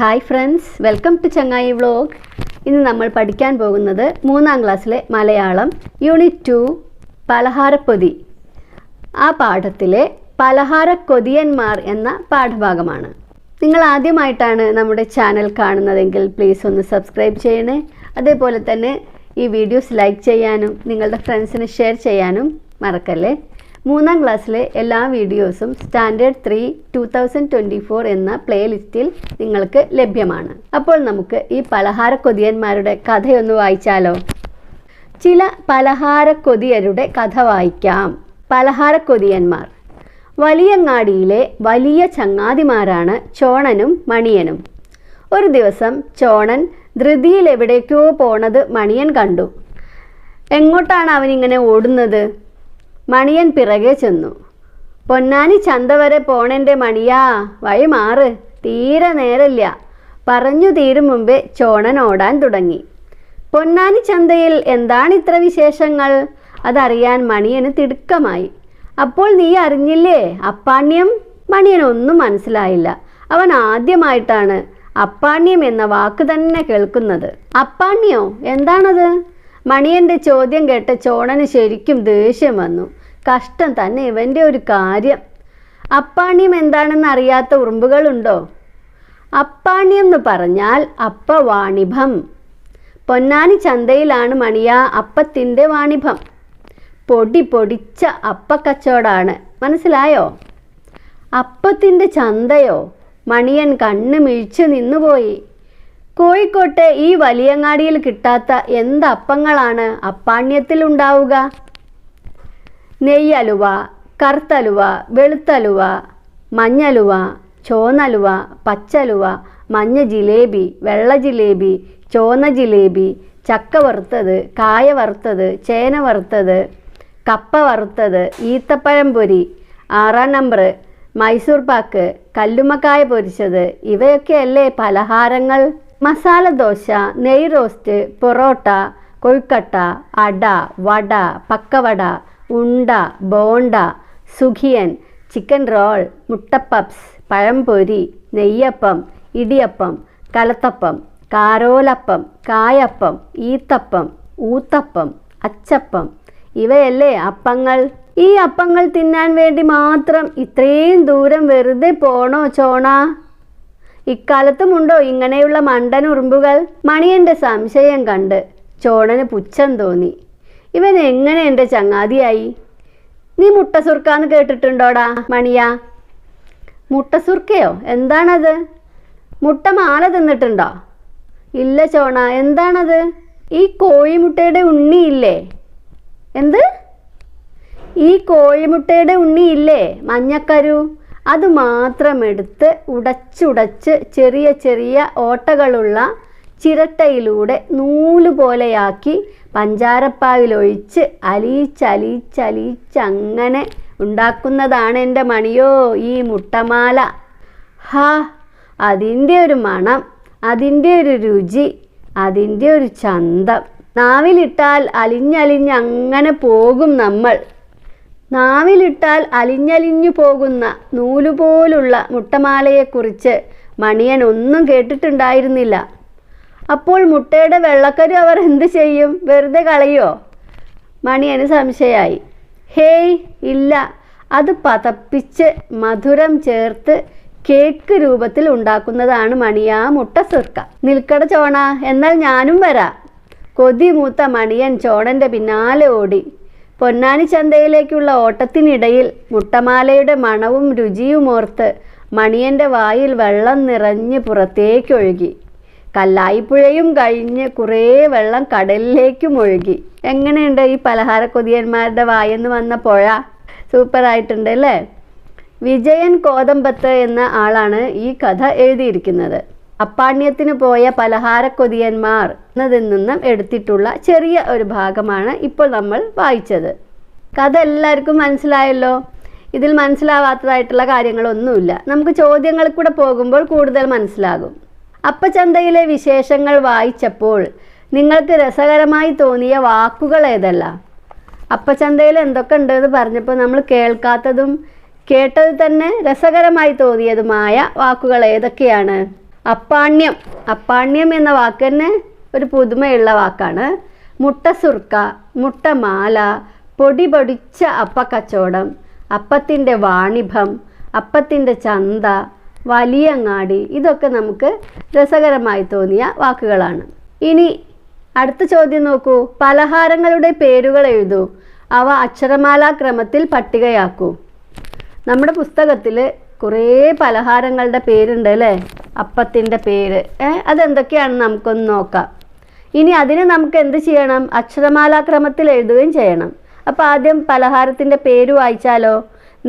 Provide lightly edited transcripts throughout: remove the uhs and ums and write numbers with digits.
Hi friends, welcome to ചങ്ങായി vlog. ഇന്ന് നമ്മൾ പഠിക്കാൻ പോകുന്നത് 3ാം ക്ലാസ്സിലെ മലയാളം യൂണിറ്റ് 2 പലഹാരപ്പൊതി. ആ പാഠത്തിലെ പലഹാരക്കൊതിയന്മാർ എന്ന പാഠഭാഗമാണ്. നിങ്ങൾ ആദ്യമായിട്ടാണ് നമ്മുടെ ചാനൽ കാണുന്നതെങ്കിൽ പ്ലീസ് ഒന്ന് സബ്സ്ക്രൈബ് ചെയ്യണേ. അതേപോലെ തന്നെ ഈ വീഡിയോസ് ലൈക്ക് ചെയ്യാനും നിങ്ങളുടെ ഫ്രണ്ട്സിന് ഷെയർ ചെയ്യാനും മറക്കല്ലേ. 3ാം ക്ലാസ്സിലെ എല്ലാ വീഡിയോസും സ്റ്റാൻഡേർഡ് 3 2024 എന്ന പ്ലേലിസ്റ്റിൽ നിങ്ങൾക്ക് ലഭ്യമാണ്. അപ്പോൾ നമുക്ക് ഈ പലഹാരക്കൊതിയന്മാരുടെ കഥയൊന്ന് വായിച്ചാലോ. ചില പലഹാരക്കൊതിയരുടെ കഥ വായിക്കാം. പലഹാരക്കൊതിയന്മാർ. വലിയങ്ങാടിയിലെ വലിയ ചങ്ങാതിമാരാണ് ചോണനും മണിയനും. ഒരു ദിവസം ചോണൻ ധൃതിയിൽ എവിടേക്കോ പോണത് മണിയൻ കണ്ടു. എങ്ങോട്ടാണ് അവനിങ്ങനെ ഓടുന്നത്? മണിയൻ പിറകെ ചെന്നു. പൊന്നാനി ചന്ത വരെ പോണെൻ്റെ മണിയാ, വഴി മാറ്, തീരെ നേരമില്ല. പറഞ്ഞു തീരും മുമ്പേ ചോണൻ ഓടാൻ തുടങ്ങി. പൊന്നാനി ചന്തയിൽ എന്താണ് ഇത്ര വിശേഷങ്ങൾ? അതറിയാൻ മണിയന് തിടുക്കമായി. അപ്പോൾ നീ അറിഞ്ഞില്ലേ അപ്പാണ്യം? മണിയനൊന്നും മനസ്സിലായില്ല. അവൻ ആദ്യമായിട്ടാണ് അപ്പാണ്യം എന്ന വാക്ക് തന്നെ കേൾക്കുന്നത്. അപ്പാണ്യോ എന്താണത്? മണിയൻ്റെ ചോദ്യം കേട്ട് ചോണന് ശരിക്കും ദേഷ്യം വന്നു. കഷ്ടം തന്നെ ഇവൻ്റെ ഒരു കാര്യം. അപ്പാണ്യം എന്താണെന്ന് അറിയാത്ത ഉറുമ്പുകളുണ്ടോ? അപ്പാണ്യം എന്ന് പറഞ്ഞാൽ അപ്പവാണിഭം. പൊന്നാനി ചന്തയിലാണ് മണിയാ അപ്പത്തിൻ്റെ വാണിഭം. പൊടിച്ച അപ്പക്കച്ചവടാണ്, മനസ്സിലായോ? അപ്പത്തിൻ്റെ ചന്തയോ? മണിയൻ കണ്ണ് മിഴിച്ചു നിന്നുപോയി. കോഴിക്കോട്ടെ ഈ വലിയങ്ങാടിയിൽ കിട്ടാത്ത എന്തപ്പങ്ങളാണ് അപ്പാണ്യത്തിൽ ഉണ്ടാവുക? നെയ്യലുവ, കറുത്തലുവ, വെളുത്തലുവ, മഞ്ഞലുവ, ചോന്നലുവ, പച്ചലുവ, മഞ്ഞ ജിലേബി, വെള്ള ജിലേബി, ചോന്ന ജിലേബി, ചക്ക വറുത്തത്, കായ വറുത്തത്, ചേന വറുത്തത്, കപ്പ വറുത്തത്, ഈത്തപ്പഴം പൊരി, 6ാം നമ്പർ, മൈസൂർ പാക്ക്, കല്ലുമ്മക്കായ പൊരിച്ചത്, ഇവയൊക്കെയല്ലേ പലഹാരങ്ങൾ? മസാല ദോശ, നെയ് റോസ്റ്റ്, പൊറോട്ട, കൊഴുക്കട്ട, അട, വട, പക്കവട, ഉണ്ട, ബോണ്ട, സുഖിയൻ, ചിക്കൻ റോൾ, മുട്ടപ്പപ്സ്, പഴംപൊരി, നെയ്യപ്പം, ഇടിയപ്പം, കലത്തപ്പം, കാരോലപ്പം, കായപ്പം, ഈത്തപ്പം, ഊത്തപ്പം, അച്ചപ്പം, ഇവയല്ലേ അപ്പങ്ങൾ? ഈ അപ്പങ്ങൾ തിന്നാൻ വേണ്ടി മാത്രം ഇത്രയും ദൂരം വെറുതെ പോണോ ചോണ? ഇക്കാലത്തുമുണ്ടോ ഇങ്ങനെയുള്ള മണ്ടൻ ഉറുമ്പുകൾ? മണിയൻ്റെ സംശയം കണ്ട് ചോണന് പുച്ഛം തോന്നി. ഇവൻ എങ്ങനെ എൻ്റെ ചങ്ങാതിയായി? നീ മുട്ടസുർക്കാന്ന് കേട്ടിട്ടുണ്ടോടാ മണിയാ? മുട്ടസുർക്കയോ? എന്താണത്? മുട്ടമാല തിന്നിട്ടുണ്ടോ? ഇല്ല ചോണ, എന്താണത്? ഈ കോഴിമുട്ടയുടെ ഉണ്ണിയില്ലേ? എന്ത്? ഈ കോഴിമുട്ടയുടെ ഉണ്ണിയില്ലേ, മഞ്ഞക്കരു? അത് മാത്രം എടുത്ത് ഉടച്ചുടച്ച് ചെറിയ ചെറിയ ഓട്ടകളുള്ള ചിരട്ടയിലൂടെ നൂലുപോലെയാക്കി പഞ്ചാരപ്പാവിലൊഴിച്ച് അലിയിച്ചങ്ങനെ ഉണ്ടാക്കുന്നതാണ് എൻ്റെ മണിയോ ഈ മുട്ടമാല. ഹാ, അതിൻ്റെ ഒരു മണം, അതിൻ്റെ ഒരു രുചി, അതിൻ്റെ ഒരു ചന്തം. നാവിലിട്ടാൽ അലിഞ്ഞങ്ങനെ പോകും നമ്മൾ. നാവിലിട്ടാൽ അലിഞ്ഞലിഞ്ഞു പോകുന്ന നൂലുപോലുള്ള മുട്ടമാലയെക്കുറിച്ച് മണിയൻ ഒന്നും കേട്ടിട്ടുണ്ടായിരുന്നില്ല. അപ്പോൾ മുട്ടയുടെ വെള്ളക്കരു അവർ എന്ത് ചെയ്യും? വെറുതെ കളയോ? മണിയന് സംശയമായി. ഹേയ് ഇല്ല, അത് പതപ്പിച്ച് മധുരം ചേർത്ത് കേക്ക് രൂപത്തിൽ ഉണ്ടാക്കുന്നതാണ് മണിയാ മുട്ടസുർക്ക. നിൽക്കട ചോണ, എന്നാൽ ഞാനും വരാം. കൊതി മൂത്ത മണിയൻ ചോണൻ്റെ പിന്നാലെ ഓടി. പൊന്നാനി ചന്തയിലേക്കുള്ള ഓട്ടത്തിനിടയിൽ മുട്ടമാലയുടെ മണവും രുചിയുമോർത്ത് മണിയൻ്റെ വായിൽ വെള്ളം നിറഞ്ഞ് പുറത്തേക്കൊഴുകി. കല്ലായിപ്പുഴയും കഴിഞ്ഞ് കുറേ വെള്ളം കടലിലേക്കും ഒഴുകി. എങ്ങനെയുണ്ട് ഈ പലഹാരക്കൊതിയന്മാരുടെ വായെന്ന് വന്ന പുഴ? സൂപ്പറായിട്ടുണ്ട് അല്ലേ? വിജയൻ കോതമ്പത്ത് എന്ന ആളാണ് ഈ കഥ എഴുതിയിരിക്കുന്നത്. അപ്പാണ്യത്തിന് പോയ പലഹാരക്കൊതിയന്മാർ എന്നതിൽ നിന്നും എടുത്തിട്ടുള്ള ചെറിയ ഒരു ഭാഗമാണ് ഇപ്പോൾ നമ്മൾ വായിച്ചത്. കഥ എല്ലാവർക്കും മനസ്സിലായല്ലോ. ഇതിൽ മനസ്സിലാവാത്തതായിട്ടുള്ള കാര്യങ്ങളൊന്നുമില്ല. നമുക്ക് ചോദ്യങ്ങളിൽ കൂടെ പോകുമ്പോൾ കൂടുതൽ മനസ്സിലാകും. അപ്പച്ചന്തയിലെ വിശേഷങ്ങൾ വായിച്ചപ്പോൾ നിങ്ങൾക്ക് രസകരമായി തോന്നിയ വാക്കുകൾ ഏതെല്ലാം? അപ്പച്ചന്തയിൽ എന്തൊക്കെ ഉണ്ടെന്ന് പറഞ്ഞപ്പോൾ നമ്മൾ കേൾക്കാത്തതും കേട്ടത് തന്നെ രസകരമായി തോന്നിയതുമായ വാക്കുകൾ ഏതൊക്കെയാണ്? അപ്പാണ്യം. അപ്പാണ്യം എന്ന വാക്ക് തന്നെ ഒരു പുതുമയുള്ള വാക്കാണ്. മുട്ടസുർക്ക, മുട്ടമാല, പൊടി പൊടിച്ച അപ്പക്കച്ചവടം, അപ്പത്തിൻ്റെ വാണിഭം, അപ്പത്തിൻ്റെ ചന്ത, വലിയങ്ങാടി, ഇതൊക്കെ നമുക്ക് രസകരമായി തോന്നിയ വാക്കുകളാണ്. ഇനി അടുത്ത ചോദ്യം നോക്കൂ. പലഹാരങ്ങളുടെ പേരുകൾ എഴുതൂ. അവ അക്ഷരമാലാക്രമത്തിൽ പട്ടികയാക്കൂ. നമ്മുടെ പുസ്തകത്തിൽ കുറേ പലഹാരങ്ങളുടെ പേരുണ്ട് അല്ലേ? അപ്പത്തിൻ്റെ പേര് അതെന്തൊക്കെയാണെന്ന് നമുക്കൊന്ന് നോക്കാം. ഇനി അതിന് നമുക്ക് എന്ത് ചെയ്യണം? അക്ഷരമാലാക്രമത്തിൽ എഴുതുകയും ചെയ്യണം. അപ്പോൾ ആദ്യം പലഹാരത്തിൻ്റെ പേര് വായിച്ചാലോ?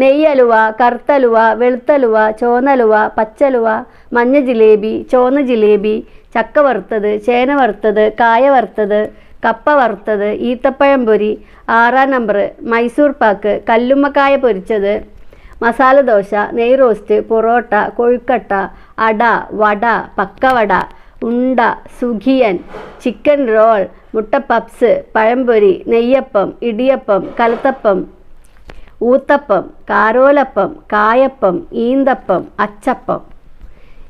നെയ്യലുവ, കറുത്തലുവ, വെളുത്തലുവ, ചോന്നലുവ, പച്ചലുവ, മഞ്ഞ ജിലേബി, ചോന്ന ജിലേബി, ചക്ക വറുത്തത്, ചേന വറുത്തത്, കായ വറുത്തത്, കപ്പ വറുത്തത്, ഈത്തപ്പഴം പൊരി, 6-ാം നമ്പർ, മൈസൂർ പാക്ക്, കല്ലുമ്മക്കായ പൊരിച്ചത്, മസാല ദോശ, നെയ് റോസ്റ്റ്, പൊറോട്ട, കൊഴുക്കട്ട, അട, വട, പക്കവട, ഉണ്ട, സുഖിയൻ, ചിക്കൻ റോൾ, മുട്ട പപ്സ്, പഴംപൊരി, നെയ്യപ്പം, ഇടിയപ്പം, കലത്തപ്പം, ഊത്തപ്പം, കാരോലപ്പം, കായപ്പം, ഈന്തപ്പം, അച്ചപ്പം.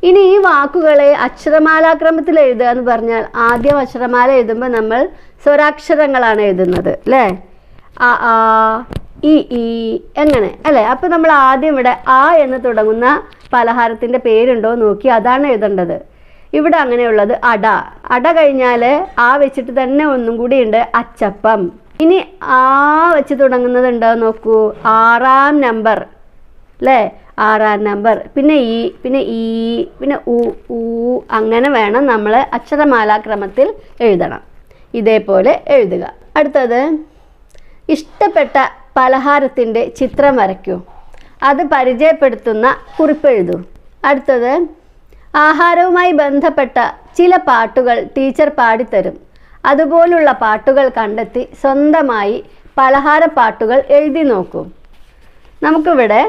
ഇനി ഈ വാക്കുകളെ അക്ഷരമാലാക്രമത്തിൽ എഴുതുക എന്ന് പറഞ്ഞാൽ ആദ്യം അക്ഷരമാല എഴുതുമ്പോൾ നമ്മൾ സ്വരാക്ഷരങ്ങളാണ് എഴുതുന്നത് അല്ലേ? അ, ആ, ഇ, ഈ, എങ്ങനെ അല്ലേ? അപ്പോൾ നമ്മൾ ആദ്യം ഇവിടെ ആ എന്ന് തുടങ്ങുന്ന പലഹാരത്തിൻ്റെ പേരുണ്ടോ നോക്കി അതാണ് എഴുതേണ്ടത്. ഇവിടെ അങ്ങനെയുള്ളത് അട. അട കഴിഞ്ഞാൽ ആ വെച്ചിട്ട് തന്നെ ഒന്നും കൂടി ഉണ്ട്, അച്ചപ്പം. ഇനി ആ വെച്ച് തുടങ്ങുന്നത് നോക്കൂ, 6-ാം നമ്പർ അല്ലേ? 6-ാം നമ്പർ. പിന്നെ ഈ, പിന്നെ ഉ, അങ്ങനെ വേണം നമ്മൾ അക്ഷരമാലാക്രമത്തിൽ എഴുതണം. ഇതേപോലെ എഴുതുക. അടുത്തത്, ഇഷ്ടപ്പെട്ട പലഹാരത്തിൻ്റെ ചിത്രം വരയ്ക്കൂ. അത് പരിചയപ്പെടുത്തുന്ന കുറിപ്പ് എഴുതൂ. അടുത്തത്, ആഹാരവുമായി ബന്ധപ്പെട്ട ചില പാട്ടുകൾ ടീച്ചർ പാടിത്തരും. അതുപോലുള്ള പാട്ടുകൾ കണ്ടെത്തി സ്വന്തമായി പലഹാര പാട്ടുകൾ എഴുതി നോക്കൂ. നമുക്കിവിടെ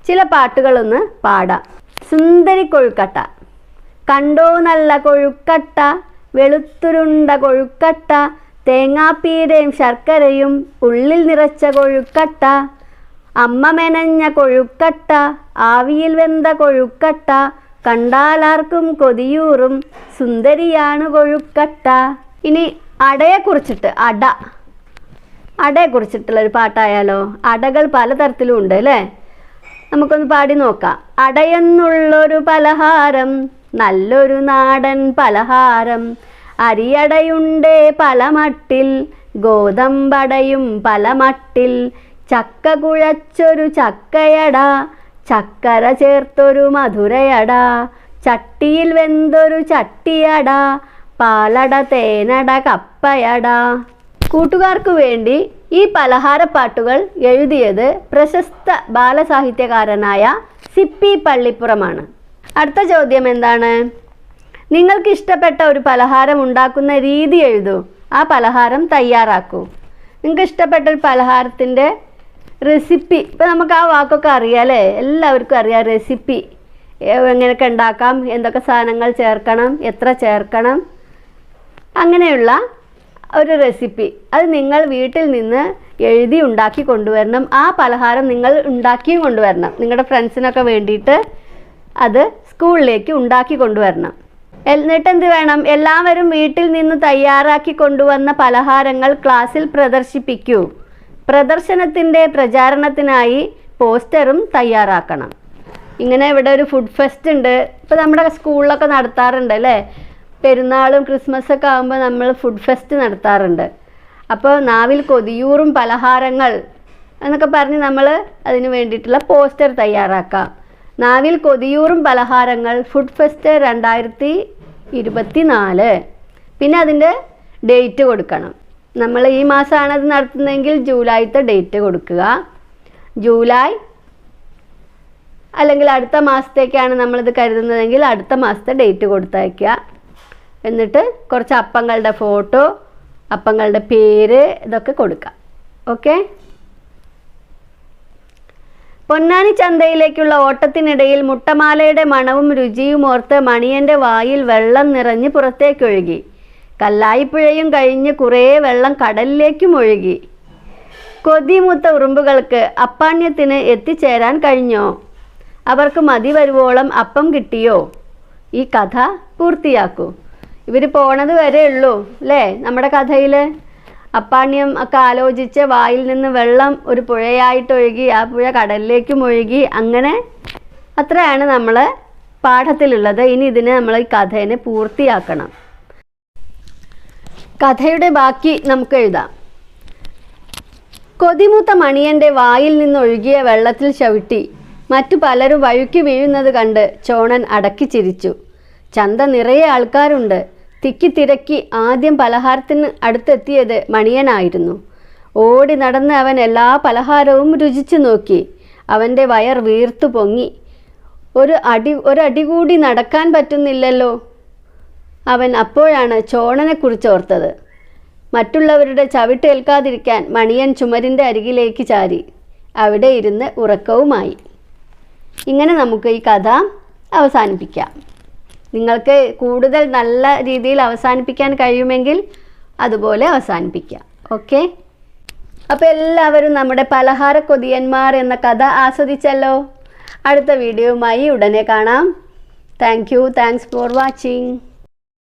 ചില പാട്ടുകളൊന്ന് പാടാം. സുന്ദരി കൊഴുക്കട്ട. കണ്ടോ നല്ല കൊഴുക്കട്ട, വെളുത്തുരുണ്ട കൊഴുക്കട്ട, തേങ്ങാപ്പീരയും ശർക്കരയും ഉള്ളിൽ നിറച്ച കൊഴുക്കട്ട, അമ്മ മെനഞ്ഞ കൊഴുക്കട്ട, ആവിയിൽ വെന്ത കൊഴുക്കട്ട, കണ്ടാലാർക്കും കൊതിയൂറും സുന്ദരിയാണ് കൊഴുക്കട്ട. ഇനി അടയെക്കുറിച്ചിട്ട്, അടയെക്കുറിച്ചിട്ടുള്ളൊരു പാട്ടായാലോ? അടകൾ പലതരത്തിലും ഉണ്ട് അല്ലേ? നമുക്കൊന്ന് പാടി നോക്കാം. അടയെന്നുള്ളൊരു പലഹാരം, നല്ലൊരു നാടൻ പലഹാരം, അരിയടയുണ്ടേ പല മട്ടിൽ, ഗോതമ്പടയും പല മട്ടിൽ, ചക്ക കുഴച്ചൊരു ചക്കയട, ചക്കര ചേർത്തൊരു മധുരയട, ചട്ടിയിൽ വെന്തൊരു ചട്ടിയട, പാലട, തേനട, കപ്പയട. കൂട്ടുകാർക്ക് വേണ്ടി ഈ പലഹാരപ്പാട്ടുകൾ എഴുതിയത് പ്രശസ്ത ബാലസാഹിത്യകാരനായ സിപ്പി പള്ളിപ്പുറമാണ്. അടുത്ത ചോദ്യം എന്താണ്? നിങ്ങൾക്ക് ഇഷ്ടപ്പെട്ട ഒരു പലഹാരം ഉണ്ടാക്കുന്ന രീതി എഴുതൂ. ആ പലഹാരം തയ്യാറാക്കൂ. നിങ്ങൾക്ക് ഇഷ്ടപ്പെട്ട ഒരു പലഹാരത്തിൻ്റെ റെസിപ്പി, ഇപ്പം നമുക്ക് ആ വാക്കൊക്കെ അറിയാം അല്ലേ? എല്ലാവർക്കും അറിയാം റെസിപ്പി. എങ്ങനെയൊക്കെ ഉണ്ടാക്കാം, എന്തൊക്കെ സാധനങ്ങൾ ചേർക്കണം, എത്ര ചേർക്കണം, അങ്ങനെയുള്ള ഒരു റെസിപ്പി. അത് നിങ്ങൾ വീട്ടിൽ നിന്ന് എഴുതി ഉണ്ടാക്കി കൊണ്ടുവരണം. ആ പലഹാരം നിങ്ങൾ ഉണ്ടാക്കിയും കൊണ്ടുവരണം. നിങ്ങളുടെ ഫ്രണ്ട്സിനൊക്കെ വേണ്ടിയിട്ട് അത് സ്കൂളിലേക്ക് ഉണ്ടാക്കി കൊണ്ടുവരണം. എന്നിട്ട് എന്ത് വേണം? എല്ലാവരും വീട്ടിൽ നിന്ന് തയ്യാറാക്കി കൊണ്ടുവന്ന പലഹാരങ്ങൾ ക്ലാസ്സിൽ പ്രദർശിപ്പിക്കൂ. പ്രദർശനത്തിൻ്റെ പ്രചാരണത്തിനായി പോസ്റ്ററും തയ്യാറാക്കണം. ഇങ്ങനെ ഇവിടെ ഒരു ഫുഡ് ഫെസ്റ്റ് ഉണ്ട്. ഇപ്പോൾ നമ്മുടെ സ്കൂളിലൊക്കെ നടത്താറുണ്ട് അല്ലേ? പെരുന്നാളും ക്രിസ്മസൊക്കെ ആകുമ്പോൾ നമ്മൾ ഫുഡ് ഫെസ്റ്റ് നടത്താറുണ്ട്. അപ്പോൾ നാവിൽ കൊതിയൂറും പലഹാരങ്ങൾ എന്നൊക്കെ പറഞ്ഞ് നമ്മൾ അതിന് വേണ്ടിയിട്ടുള്ള പോസ്റ്റർ തയ്യാറാക്കാം. നാവിൽ കൊതിയൂറും പലഹാരങ്ങൾ ഫുഡ് ഫെസ്റ്റ് 2024. പിന്നെ അതിൻ്റെ ഡേറ്റ് കൊടുക്കണം. നമ്മൾ ഈ മാസമാണ് അത് നടത്തുന്നതെങ്കിൽ ജൂലൈത്തെ ഡേറ്റ് കൊടുക്കുക. ജൂലൈ അല്ലെങ്കിൽ അടുത്ത മാസത്തേക്കാണ് നമ്മളിത് കരുതുന്നതെങ്കിൽ അടുത്ത മാസത്തെ ഡേറ്റ് കൊടുത്തയക്കുക. എന്നിട്ട് കുറച്ച് അപ്പങ്ങളുടെ ഫോട്ടോ, അപ്പങ്ങളുടെ പേര്, ഇതൊക്കെ കൊടുക്കാം. ഓക്കെ. പൊന്നാനി ചന്തയിലേക്കുള്ള ഓട്ടത്തിനിടയിൽ മുട്ടമാലയുടെ മണവും രുചിയും ഓർത്ത് മണിയൻ്റെ വായിൽ വെള്ളം നിറഞ്ഞ് പുറത്തേക്കൊഴുകി. കല്ലായിപ്പുഴയും കഴിഞ്ഞ് കുറേ വെള്ളം കടലിലേക്കും ഒഴുകി. കൊതിമൂത്ത ഉറുമ്പുകൾക്ക് അപ്പാണ്യത്തിന് എത്തിച്ചേരാൻ കഴിഞ്ഞോ? അവർക്ക് മതി വരുവോളം അപ്പം കിട്ടിയോ? ഈ കഥ പൂർത്തിയാക്കൂ. ഇവർ പോണത് വരെ ഉള്ളൂ അല്ലേ നമ്മുടെ കഥയിൽ. അപ്പാണ്യം ഒക്കെ ആലോചിച്ച് വായിൽ നിന്ന് വെള്ളം ഒരു പുഴയായിട്ടൊഴുകി, ആ പുഴ കടലിലേക്കും ഒഴുകി, അങ്ങനെ അത്രയാണ് നമ്മൾ പാഠത്തിലുള്ളത്. ഇനി ഇതിനെ നമ്മൾ ഈ കഥേനെ പൂർത്തിയാക്കണം. കഥയുടെ ബാക്കി നമുക്ക് എഴുതാം. കൊതിമൂത്ത മണിയൻ്റെ വായിൽ നിന്നൊഴുകിയ വെള്ളത്തിൽ ചവിട്ടി മറ്റു പലരും വഴുക്കി വീഴുന്നത് കണ്ട് ചോണൻ അടക്കി ചിരിച്ചു. ചന്ത നിറയെ ആൾക്കാരുണ്ട്. തിക്കിത്തിരക്കി ആദ്യം പലഹാരത്തിന് അടുത്തെത്തിയത് മണിയനായിരുന്നു. ഓടി നടന്ന് അവൻ എല്ലാ പലഹാരവും രുചിച്ചു നോക്കി. അവൻ്റെ വയർ വീർത്തു പൊങ്ങി. ഒരടി കൂടി നടക്കാൻ പറ്റുന്നില്ലല്ലോ. അവൻ അപ്പോഴാണ് ചോണനെക്കുറിച്ച് ഓർത്തത്. മറ്റുള്ളവരുടെ ചവിട്ടേൽക്കാതിരിക്കാൻ മണിയൻ ചുമരിൻ്റെ അരികിലേക്ക് ചാരി. അവിടെ ഇരുന്ന് ഉറക്കവുമായി. ഇങ്ങനെ നമുക്ക് ഈ കഥ അവസാനിപ്പിക്കാം. നിങ്ങൾക്ക് കൂടുതൽ നല്ല രീതിയിൽ അവസാനിപ്പിക്കാൻ കഴിയുമെങ്കിൽ അതുപോലെ അവസാനിപ്പിക്കാം. ഓക്കെ, അപ്പോൾ എല്ലാവരും നമ്മുടെ പലഹാര കൊതിയന്മാർ എന്ന കഥ ആസ്വദിച്ചല്ലോ. അടുത്ത വീഡിയോയുമായി ഉടനെ കാണാം. Thanks for watching.